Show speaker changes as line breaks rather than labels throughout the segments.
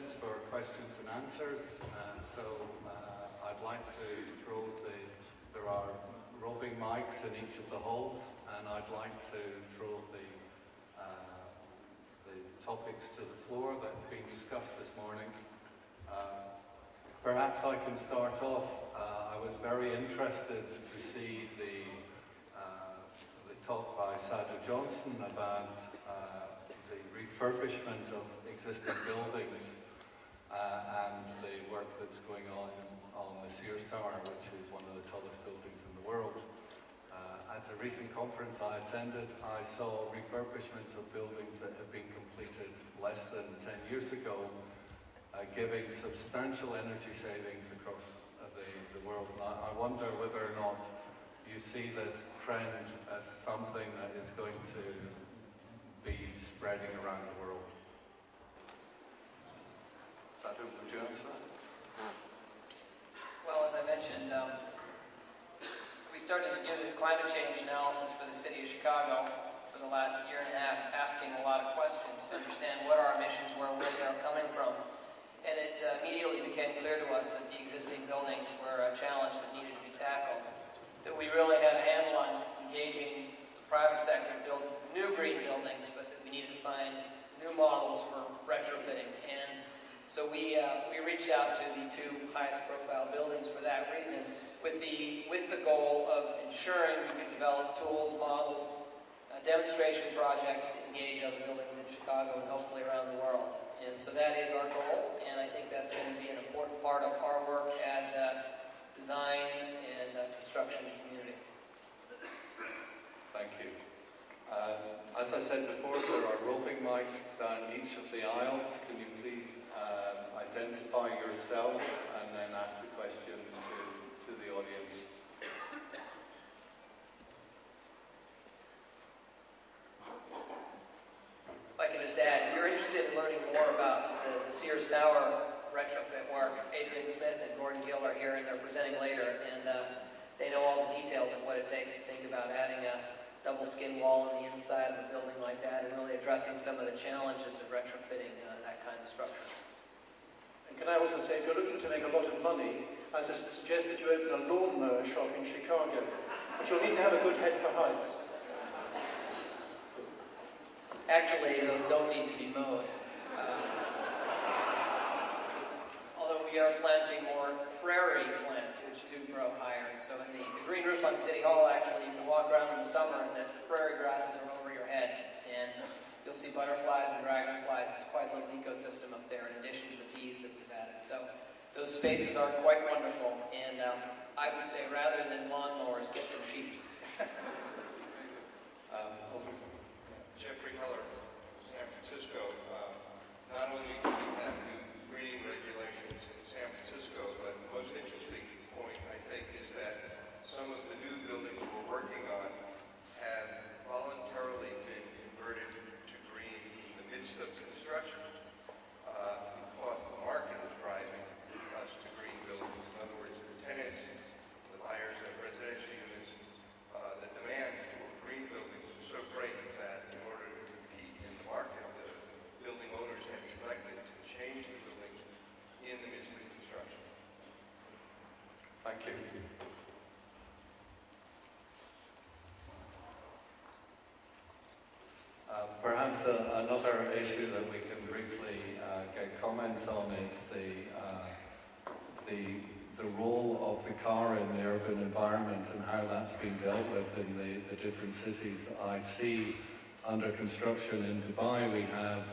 minutes for questions and answers. I'd like to throw there are roving mics in each of the halls, and I'd like to throw the topics to the floor that have been discussed this morning. Perhaps I can start off. I was very interested to see the talk by Sadhu Johnston about the refurbishment of existing buildings and the work that's going on the Sears Tower, which is one of the tallest buildings in the world. At a recent conference I attended, I saw refurbishments of buildings that had been completed less than 10 years ago, giving substantial energy savings across the world. And I wonder whether or not you see this trend as something that is going to be spreading around the world. Sadhu, would you answer that?
Well, as I mentioned, we started to do this climate change analysis for the city of Chicago for the last year and a half, asking a lot of questions to understand what our emissions were, where they are coming from. And it immediately became clear to us that the existing buildings were a challenge that needed to be tackled. That we really had a handle on engaging the private sector to build new green buildings, but that we needed to find new models for retrofitting. And so we reached out to the two highest profile buildings for that reason, with the goal of ensuring we could develop tools, models, demonstration projects to engage other buildings in Chicago and hopefully around the world. And so that is our goal, and I think that's going to be an important part of our work as a design and construction community.
Thank you. As I said before, there are roving mics down each of the aisles. Can you please identify yourself and then ask the question to the audience?
If I can just add, if you're interested in learning more about the Sears Tower retrofit work, Adrian Smith and Gordon Gill are here and they're presenting later, and they know all the details of what it takes to think about adding a double skin wall on the inside of a building like that and really addressing some of the challenges of retrofitting that kind of structure.
And can I also say, if you're looking to make a lot of money, I suggest that you open a lawnmower shop in Chicago, but you'll need to have a good head for heights.
Actually, those don't need to be mowed. Although we are planting more prairie plants, which do grow higher. And so in the green roof on City Hall, actually, you can walk around in the summer and the prairie grasses are over your head. And you'll see butterflies and dragonflies. It's quite a little ecosystem up there, in addition to the bees that we've added. So those spaces are quite wonderful. And I would say, rather than lawnmowers, get some sheep.
Jeffrey Heller, San Francisco. Not only do we have new greening regulations in San Francisco, but the most interesting point, I think, is that some of the new buildings we're working on have voluntarily been converted to green in the midst of construction because the market is driving us to green buildings. In other words, the tenants, the buyers of residential units, the demand for green buildings is so great that in order to compete in the market, the building owners have elected to change the buildings in the midst of construction.
Thank you. Perhaps another issue that we can briefly get comments on is the role of the car in the urban environment and how that's been dealt with in the different cities. I see under construction in Dubai we have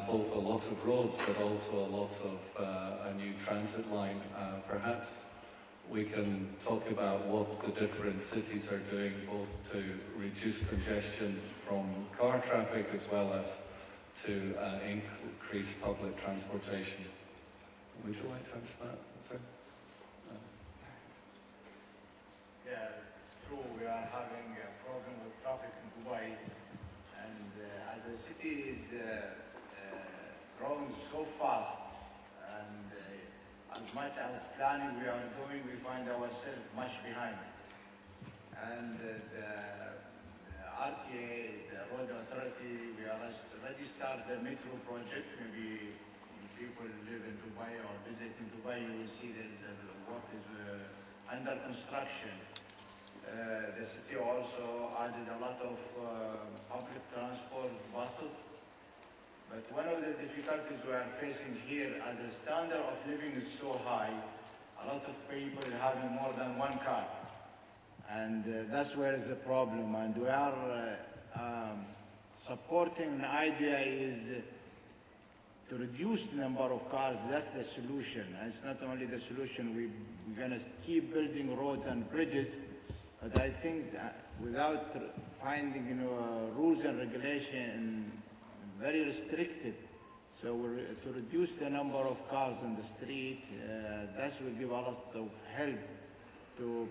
both a lot of roads but also a lot of a new transit line. Perhaps we can talk about what the different cities are doing both to reduce congestion from car traffic as well as to increase public transportation. Would you like to answer that, sir?
Yeah, it's true. We are having a problem with traffic in Dubai, and as the city is growing so fast, and as much as planning we are doing, we find ourselves much behind. And the RTA, the Road Authority, we are already started the metro project, maybe in people live in Dubai or visit in Dubai, you will see there's work is under construction. The city also added a lot of public transport buses. But one of the difficulties we are facing here, as the standard of living is so high, a lot of people are having more than one car. And that's where is the problem. And we are supporting an idea is to reduce the number of cars. That's the solution. And it's not only the solution, we're going to keep building roads and bridges. But I think without finding rules and regulation very restricted, so to reduce the number of cars on the street, that will give a lot of help to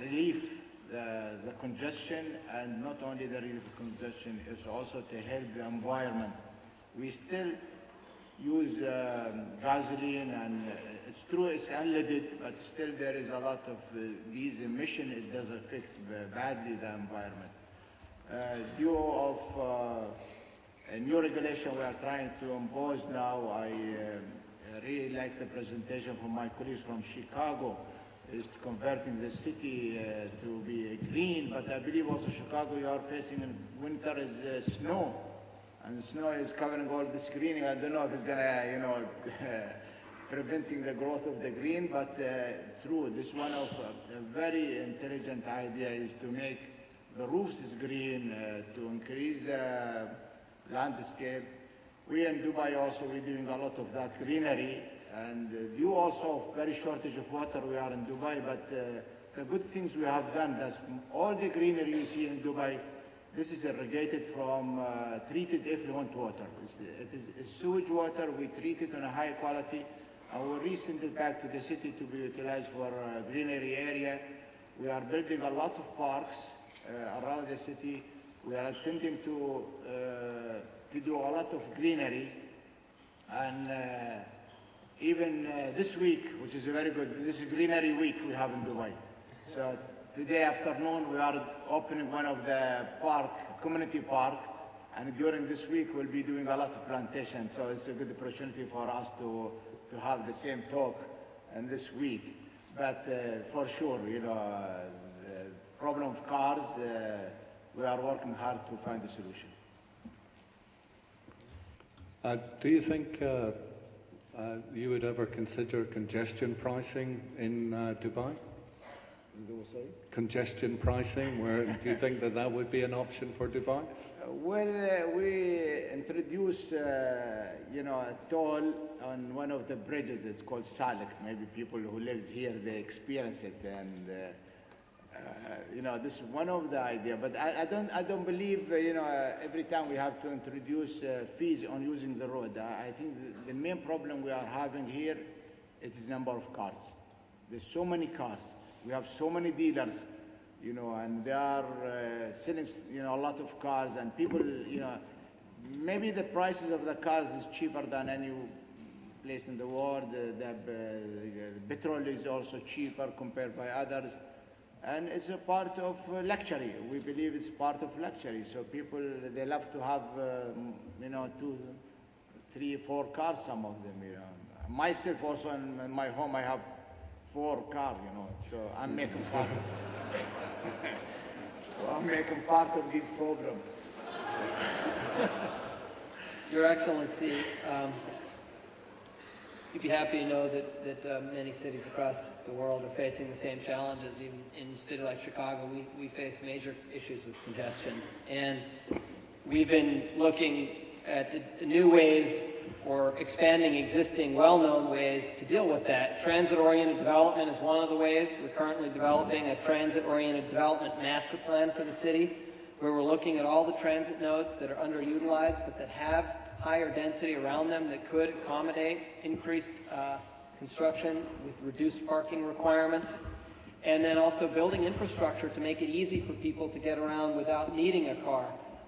relieve the congestion, and not only the relief of congestion, it's also to help the environment. We still use gasoline, and it's true it's unleaded, but still there is a lot of these emissions. It does affect badly the environment. Due of a new regulation we are trying to impose now, I really like the presentation from my colleagues from Chicago, is converting the city to be green, but I believe also Chicago, you are facing in winter is snow, and snow is covering all this greening. I don't know if it's gonna, preventing the growth of the green, but true, this one of a very intelligent idea is to make the roofs is green, to increase the landscape. We in Dubai also, we're doing a lot of that greenery, and due also very shortage of water we are in Dubai, but the good things we have done, that's all the greenery you see in Dubai, this is irrigated from treated effluent water. It's sewage water, we treat it in a high quality, and we resend it back to the city to be utilized for greenery area. We are building a lot of parks around the city. We are attempting to do a lot of greenery, and even this week, which is very good, this is greenery week we have in Dubai. So today afternoon we are opening one of the community park, and during this week we'll be doing a lot of plantation. So it's a good opportunity for us to have the same talk in this week. But for sure, the problem of cars, we are working hard to find a solution.
Do you think you would ever consider congestion pricing in Dubai?
Sorry?
Congestion pricing, do you think that would be an option for Dubai?
Well, we introduced, a toll on one of the bridges. It's called Salik. Maybe people who live here, they experience it, and this is one of the idea. But I don't believe, every time we have to introduce fees on using the road. I think the main problem we are having here, it is number of cars. There's so many cars. We have so many dealers, and they are selling, a lot of cars, and people, maybe the prices of the cars is cheaper than any place in the world. The petrol is also cheaper compared by others. And it's a part of luxury. We believe it's part of luxury. So people, they love to have, 2, 3, 4 cars, some of them, Myself also in my home, I have 4 cars, so I'm making part of this problem.
Your Excellency, you'd be happy to know that many cities across the world are facing the same challenges. Even in a city like Chicago, we face major issues with congestion. And we've been looking at new ways or expanding existing well-known ways to deal with that. Transit-oriented development is one of the ways. We're currently developing a transit-oriented development master plan for the city, where we're looking at all the transit nodes that are underutilized but that have higher density around them that could accommodate increased construction with reduced parking requirements, and then also building infrastructure to make it easy for people to get around without needing a car.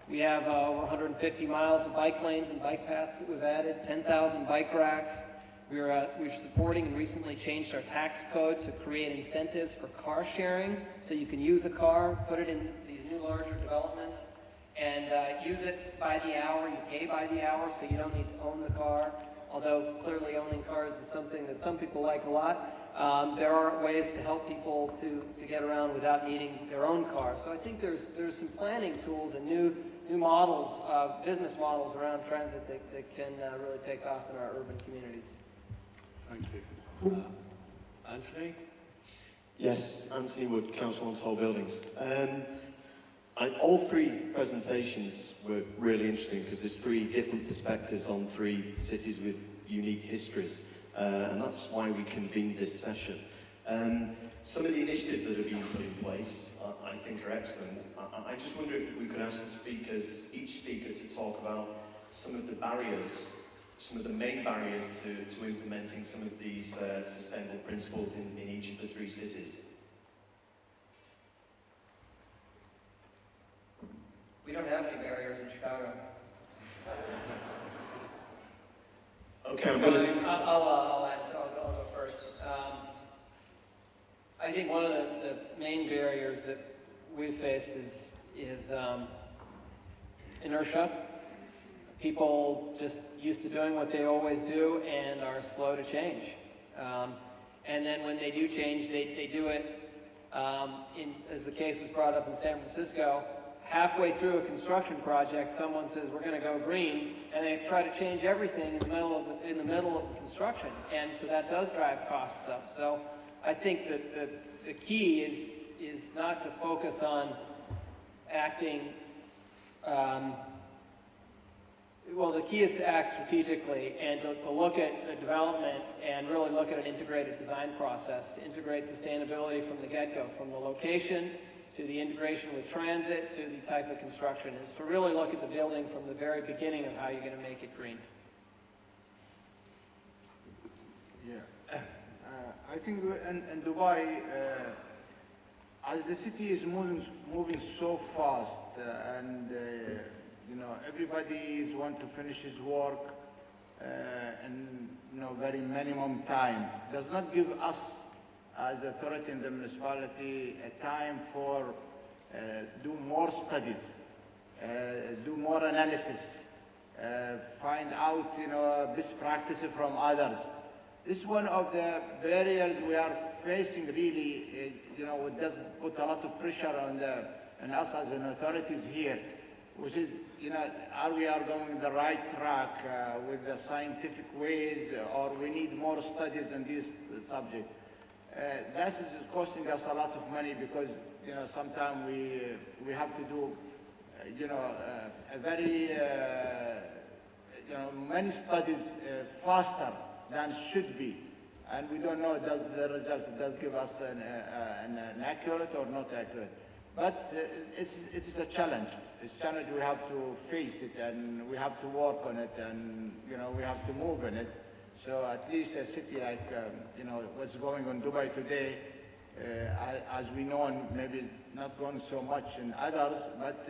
We have over 150 miles of bike lanes and bike paths that we've added, 10,000 bike racks. We're supporting and recently changed our tax code to create incentives for car sharing, so you can use a car, put it in these new larger developments, and use it by the hour. You pay by the hour, so you don't need to own the car, although clearly owning cars is something that some people like a lot. There are ways to help people to get around without needing their own car. So I think there's some planning tools and new models, business models around transit that can really take off in our urban communities.
Thank you. Anthony?
Yes, Anthony Wood, Council on Tall Buildings. All three presentations were really interesting because there's three different perspectives on three cities with unique histories, and that's why we convened this session. Some of the initiatives that have been put in place, I think, are excellent. I just wonder if we could ask the speakers, each speaker, to talk about some of the barriers, some of the main barriers to implementing some of these sustainable principles in each of the three cities.
We don't have any barriers in Chicago.
Okay,
I'll add, so I'll go first. I think one of the main barriers that we've faced is inertia. People just used to doing what they always do and are slow to change. And then when they do change, they do it, as the case was brought up in San Francisco, halfway through a construction project, someone says, we're going to go green, and they try to change everything in the middle of the construction. And so that does drive costs up. So I think that the key is not to focus on acting, well, the key is to act strategically and to look at the development and really look at an integrated design process, to integrate sustainability from the get-go, from the location to the integration with transit to the type of construction, is to really look at the building from the very beginning of how you're going to make it green.
Yeah. I think in Dubai, as the city is moving so fast, and you know, everybody want to finish his work in very minimum time. Does not give us as authority in the municipality a time for do more studies, do more analysis, find out best practices from others. This is one of the barriers we are facing really, it does put a lot of pressure on us as an authorities here, which is, are we going the right track with the scientific ways, or we need more studies on this subject. This is costing us a lot of money because, sometimes we have to do, a very, many studies faster than should be, and we don't know does the result does give us an accurate or not accurate. But it's a challenge. It's a challenge. We have to face it, and we have to work on it, and we have to move in it. So at least a city like what's going on Dubai today, as we know, and maybe not going so much in others, but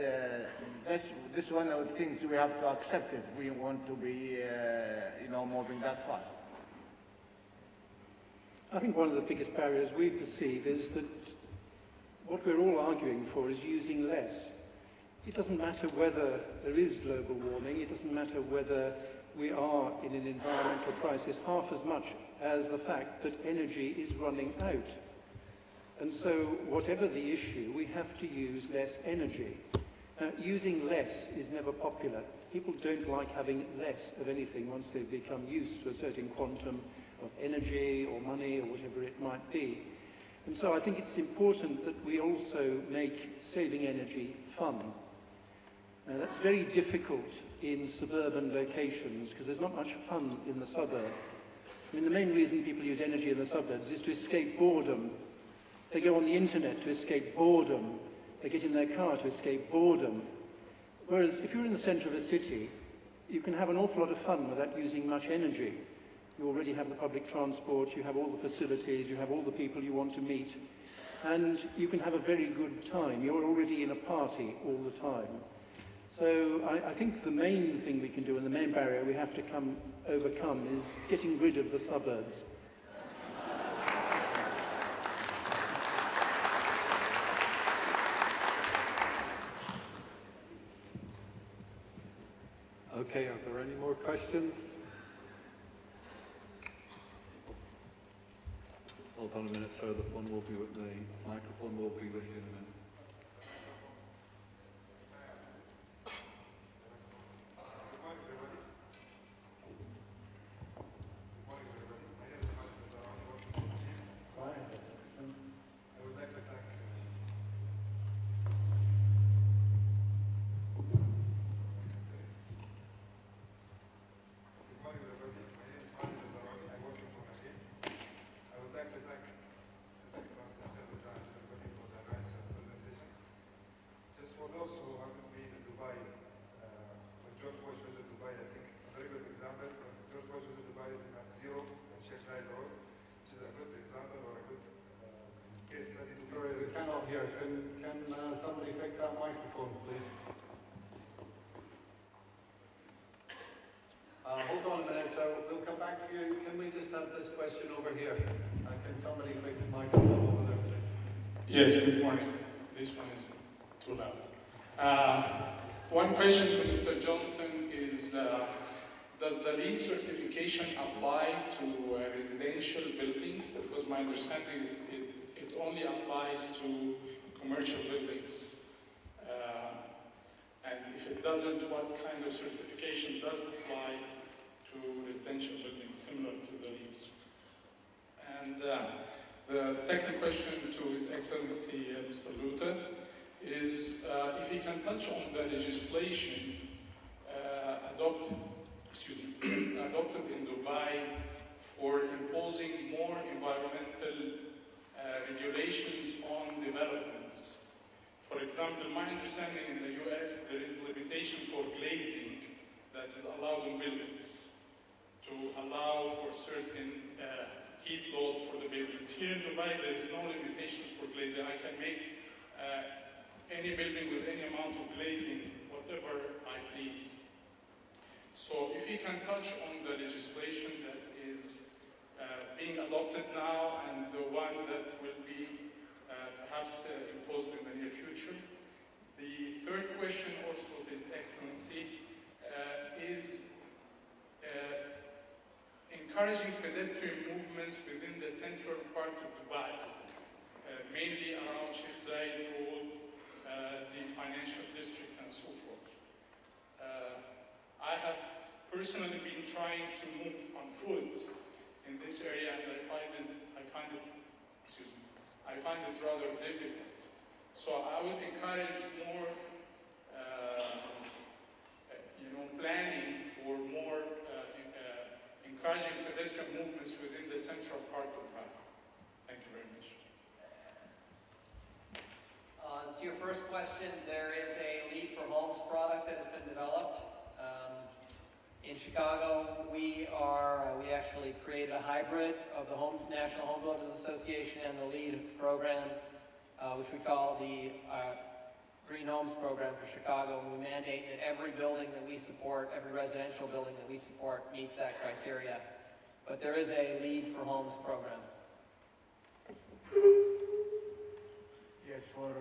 this one of the things we have to accept if we want to be moving that fast.
I think one of the biggest barriers we perceive is that what we're all arguing for is using less. It doesn't matter whether there is global warming, it doesn't matter whether we are in an environmental crisis, half as much as the fact that energy is running out. And so whatever the issue, we have to use less energy. Now, using less is never popular. People don't like having less of anything once they've become used to a certain quantum of energy or money or whatever it might be. And so I think it's important that we also make saving energy fun. Now that's very difficult in suburban locations because there's not much fun in the suburb. I mean, the main reason people use energy in the suburbs is to escape boredom. They go on the internet to escape boredom. They get in their car to escape boredom. Whereas if you're in the centre of a city, you can have an awful lot of fun without using much energy. You already have the public transport, you have all the facilities, you have all the people you want to meet, and you can have a very good time. You're already in a party all the time. So I think the main thing we can do, and the main barrier we have to overcome, is getting rid of the suburbs.
Okay, are there any more questions? Hold on a minute, sir. The microphone will be with you in a minute. Here, can somebody fix that microphone, please? Hold on a minute, sir. We'll come back to you. Can we just have this question over here? Can somebody fix the microphone over there, please?
Yes, good morning. This one is too loud. One question for Mr. Johnston is, does the LEED certification apply to residential buildings? Because my understanding it only applies to commercial buildings. And if it doesn't, what kind of certification does apply to residential buildings similar to the LEEDs? And the second question to His Excellency Mr. Lootah is if he can touch on the legislation adopted in Dubai for imposing more environmental regulations on developments. For example, my understanding in the US, there is limitation for glazing that is allowed in buildings to allow for certain heat load for the buildings. Here in Dubai, there is no limitations for glazing. I can make any building with any amount of glazing, whatever I please. So if you can touch on the legislation that is being adopted now and the one that will be perhaps imposed in the near future. The third question also to His Excellency is encouraging pedestrian movements within the central part of Dubai, mainly around Sheikh Zayed Road, the financial district and so forth. I have personally been trying to move on foot in this area, and I find it rather difficult. So I would encourage more, planning for more encouraging pedestrian movements within the central part of Dubai. Thank you very much.
To your first question, there is a LEED for Homes product that has been developed. In Chicago, we actually created a hybrid of the National Home Builders Association and the LEED program, which we call the Green Homes Program for Chicago. And we mandate that every building that we support, every residential building that we support meets that criteria. But there is a LEED for Homes program.
Yes, for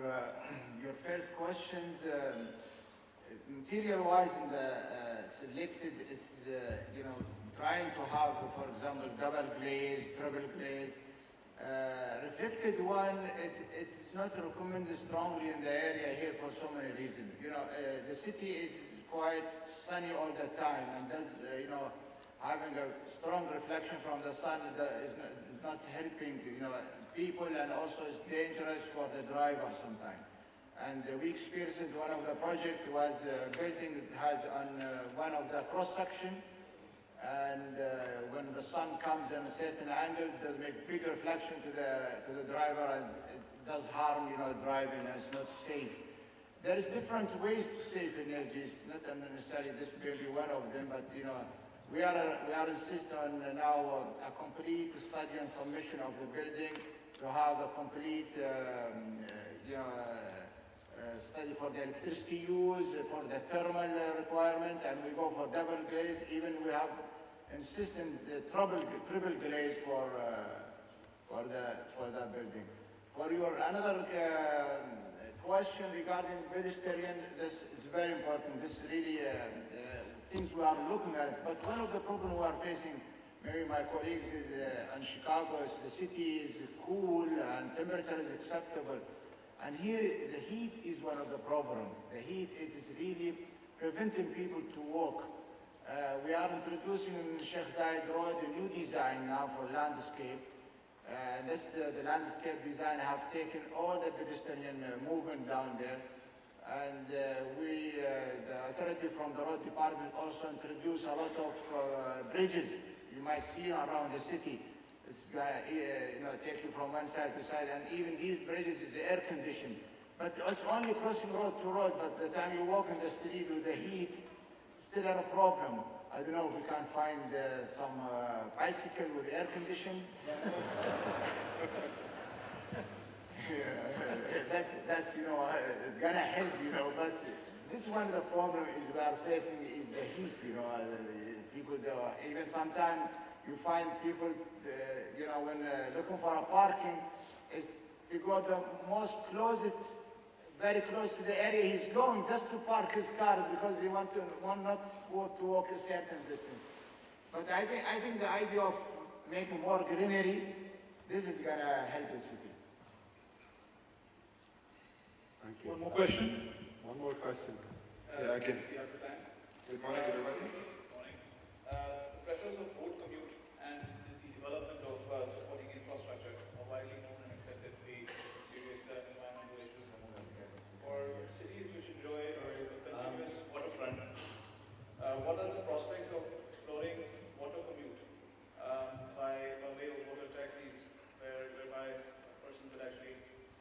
your first questions, material-wise in the selected, it's, trying to have, for example, double glaze, triple glaze. Reflected one, it's not recommended strongly in the area here for so many reasons. The city is quite sunny all the time, and does, having a strong reflection from the sun is not helping, people, and also it's dangerous for the driver sometimes. And we experienced one of the projects was a building that has on one of the cross-section, and when the sun comes in a certain angle, it does make big reflection to the driver, and it does harm, driving, and it's not safe. There is different ways to save energy. It's not necessarily this may be one of them, but we are insisting on now a complete study and submission of the building to have a complete study for the electricity use, for the thermal requirement, and we go for double glaze. Even we have insistent triple glaze for that building. For your another question regarding pedestrian, this is very important. This really things we are looking at. But one of the problems we are facing, maybe my colleagues is in Chicago, is the city is cool and temperature is acceptable. And here, the heat is one of the problems. The heat, it is really preventing people to walk. We are introducing in Sheikh Zayed Road a new design now for landscape. The landscape design have taken all the pedestrian movement down there. And the authority from the road department also introduced a lot of bridges you might see around the city. It's take you from one side to side, and even these bridges is air conditioned. But it's only crossing road to road, but the time you walk in the street with the heat, still a problem. I don't know if we can find some bicycle with air conditioning. That's it's gonna help, but this one of the problem is we are facing is the heat, people, even sometimes you find people, when looking for a parking, is to go the most closest, very close to the area he's going, just to park his car because he want not to walk a certain distance. But I think the idea of making more greenery, this is gonna help the city.
Thank you.
One more question?
One more question.
Yeah, I can.
If you have the time.
Good morning, everybody.
Good morning. The pressures of road commute and the development of supporting infrastructure are widely known and accepted to be serious environmental issues. For cities which enjoy a continuous waterfront, what are the prospects of exploring water commute by way of water taxis, whereby a person could actually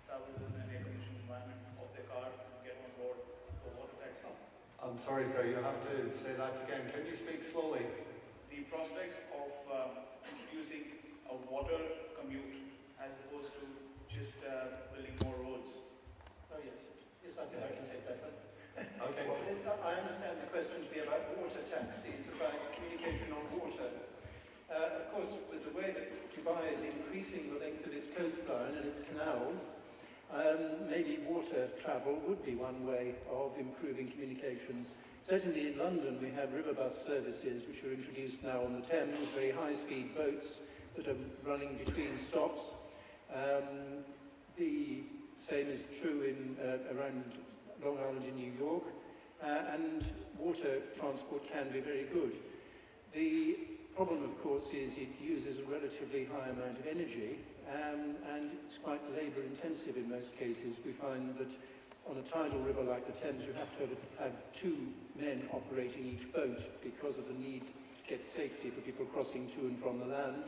travel within an air-conditioned environment of their car and get on board for water taxi?
I'm sorry, sir, you have to say that again. Can you speak slowly?
The prospects of introducing a water commute as opposed to just building more roads.
Oh, yes. Yes, I think I can take that one.
Okay.
Well, I understand the question to be about water taxis, about communication on water. Of course, with the way that Dubai is increasing the length of its coastline and its canals, maybe water travel would be one way of improving communications. Certainly in London we have river bus services which are introduced now on the Thames, very high-speed boats that are running between stops. The same is true in around Long Island in New York, and water transport can be very good. The problem, of course, is it uses a relatively high amount of energy, and it's quite labour-intensive in most cases. We find that on a tidal river like the Thames, you have to have two men operating each boat because of the need to get safety for people crossing to and from the land.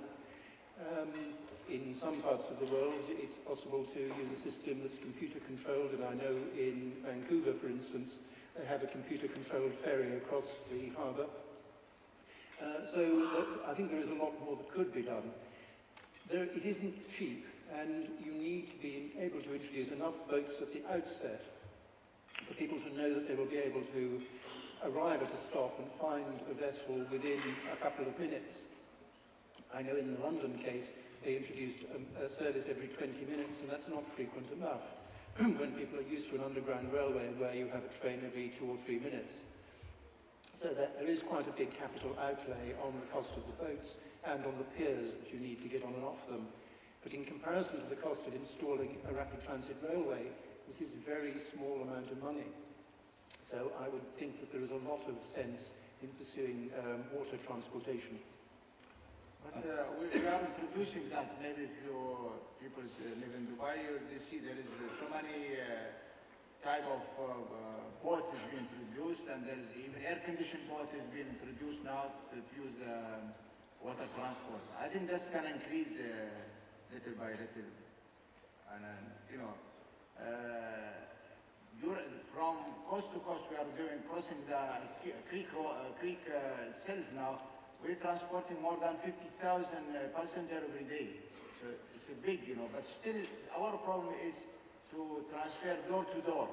In some parts of the world, it's possible to use a system that's computer-controlled, and I know in Vancouver, for instance, they have a computer-controlled ferry across the harbour. So I think there is a lot more that could be done. It isn't cheap, and you need to be able to introduce enough boats at the outset for people to know that they will be able to arrive at a stop and find a vessel within a couple of minutes. I know in the London case, they introduced a service every 20 minutes, and that's not frequent enough when people are used to an underground railway where you have a train every 2 or 3 minutes. So that there is quite a big capital outlay on the cost of the boats and on the piers that you need to get on and off them. But in comparison to the cost of installing a rapid transit railway, this is a very small amount of money. So I would think that there is a lot of sense in pursuing water transportation.
But we are introducing that. Maybe if people live in Dubai, you see there is so many type of boat is being introduced, and there is even air-conditioned boat is being introduced now to use water transport. I think that's going to increase little by little, and from coast to coast we are doing crossing the creek itself now. We're transporting more than 50,000 passengers every day. So it's a big, but still our problem is to transfer door to door.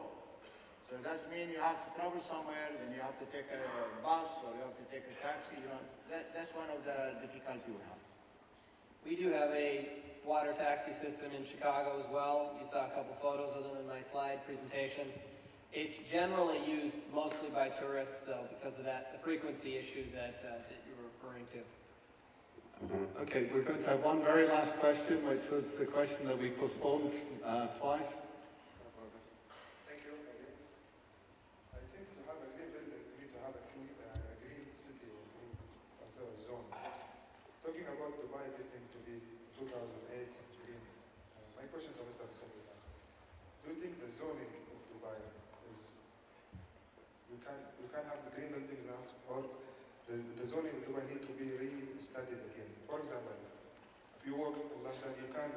So that means you have to travel somewhere, then you have to take a bus or you have to take a taxi. That's one of the difficulties we have.
We do have a water taxi system in Chicago as well. You saw a couple photos of them in my slide presentation. It's generally used mostly by tourists, though, because of the frequency issue that you were referring to.
Okay, we're going to have one very last question, which was the question that we postponed twice.
Thank you. I think to have a green building, we need to have a green city or green zone. Talking about Dubai getting to be 2008 green, my question to Mr. Hussain is, do you think the zoning of Dubai is, you can have the green buildings now, or the zoning of Dubai need to be re-studied again? For example, if you work in London, you can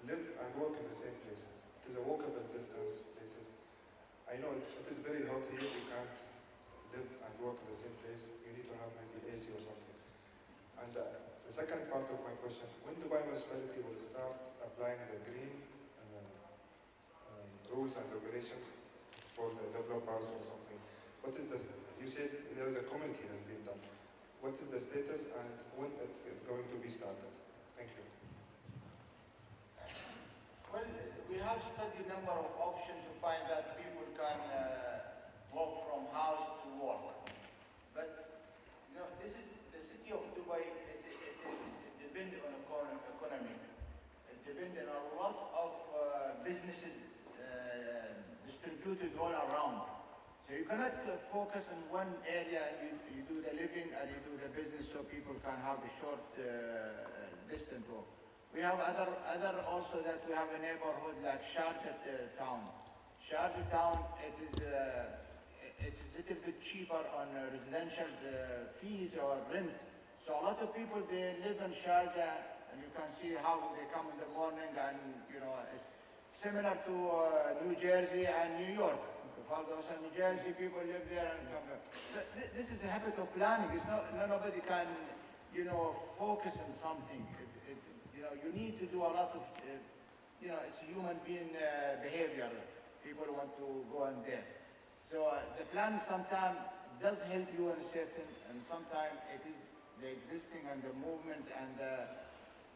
live and work in the same places. It is a walkable distance places. I know it is very hot here, you can't live and work in the same place. You need to have maybe AC or something. And the second part of my question, when Dubai Municipality will start applying the green rules and regulations for the developers or something, what is the, you said there is a committee has been done. What is the status and when it is going to be started? Thank you.
Well, we have studied a number of options to find that people can walk from house to work. But, you know, this is the city of Dubai, it depends on economy. It depends on a lot of businesses distributed all around. So you cannot focus on one area and you do the living and you do the business so people can have a short distance walk. We have other also that we have a neighborhood like Sharjah town. Sharjah town, it's a little bit cheaper on residential fees or rent. So a lot of people, they live in Sharjah and you can see how they come in the morning and, you know, it's similar to New Jersey and New York. Also in New Jersey, people live there and come back. So this is a habit of planning. It's not, nobody can, you know, focus on something. You know, you need to do a lot of, you know, it's human being behavior. People want to go in there. So the plan sometimes does help you in certain, and sometimes it is the existing and the movement and the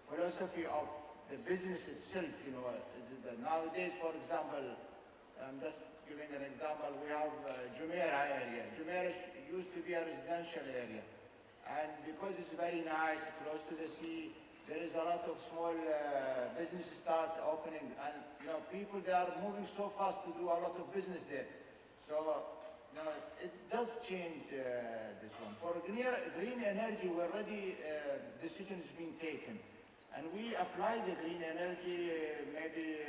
philosophy of the business itself. You know, is it nowadays, for example, just giving an example, we have Jumeirah area. Jumeirah used to be a residential area. And because it's very nice, close to the sea, there is a lot of small businesses start opening. And, you know, people, they are moving so fast to do a lot of business there. So, you know, it does change this one. For green energy, we already, decisions being taken. And we applied the green energy maybe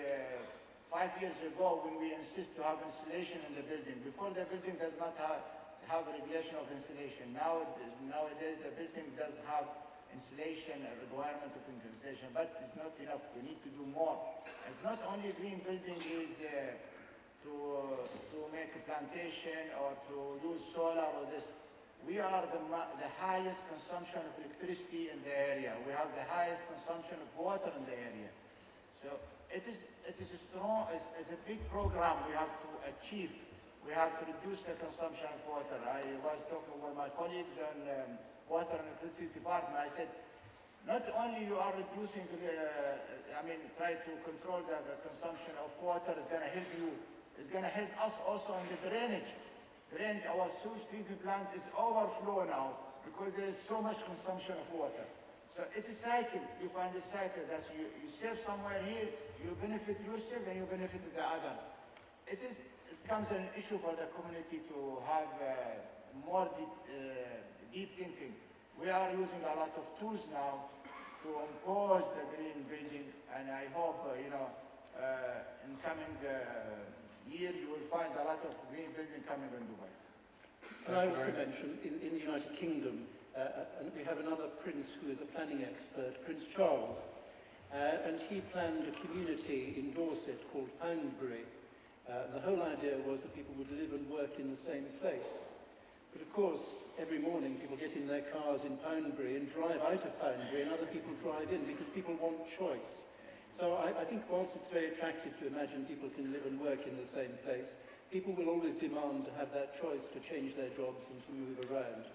5 years ago when we insist to have insulation in the building. Before, the building does not have regulation of insulation. Nowadays the building does have insulation, a requirement of insulation, but it's not enough. We need to do more. It's not only green building is to make a plantation or to use solar or this. We are the highest consumption of electricity in the area. We have the highest consumption of water in the area. So it is a strong, it's a big program we have to achieve. We have to reduce the consumption of water. I was talking with my colleagues on water and electricity department. I said, not only you are reducing, try to control the consumption of water is going to help you, it's going to help us also in the drainage. Our sewage treatment plant is overflow now because there is so much consumption of water. So it's a cycle. You find a cycle that you save somewhere here, you benefit yourself and you benefit the others. It becomes an issue for the community to have more deep thinking. We are using a lot of tools now to impose the green building, and I hope, in coming year you will find a lot of green building coming in Dubai.
Can I also mention, in the United Kingdom, and we have another prince who is a planning expert, Prince Charles, and he planned a community in Dorset called Poundbury. The whole idea was that people would live and work in the same place. But of course, every morning people get in their cars in Poundbury and drive out of Poundbury, and other people drive in because people want choice. So I think whilst it's very attractive to imagine people can live and work in the same place, people will always demand to have that choice to change their jobs and to move around.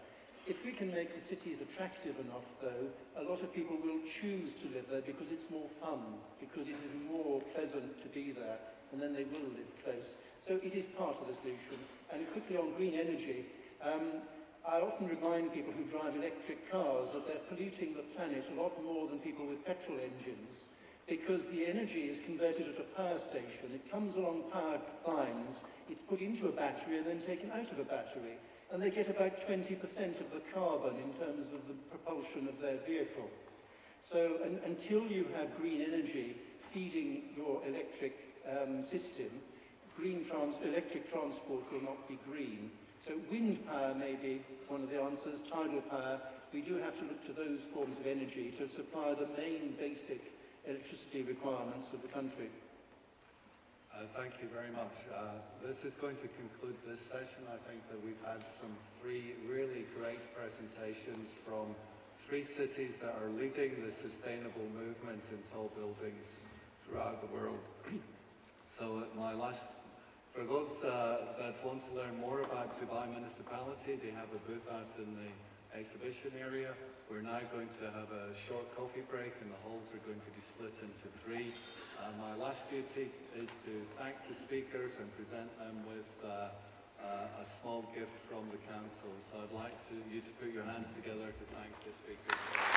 If we can make the cities attractive enough, though, a lot of people will choose to live there because it's more fun, because it is more pleasant to be there. and then they will live close. So it is part of the solution. And quickly on green energy, I often remind people who drive electric cars that they're polluting the planet a lot more than people with petrol engines, because the energy is converted at a power station. It comes along power lines, it's put into a battery and then taken out of a battery. And they get about 20% of the carbon in terms of the propulsion of their vehicle. So until you have green energy feeding your electric system, electric transport will not be green. So wind power may be one of the answers, tidal power. We do have to look to those forms of energy to supply the main basic electricity requirements of the country.
Thank you very much. This is going to conclude this session. I think that we've had three really great presentations from three cities that are leading the sustainable movement in tall buildings throughout the world. So for those that want to learn more about Dubai Municipality, they have a booth out in the exhibition area. We're now going to have a short coffee break and the halls are going to be split into three. My last duty is to thank the speakers and present them with a small gift from the council. So I'd like you to put your hands together to thank the speakers.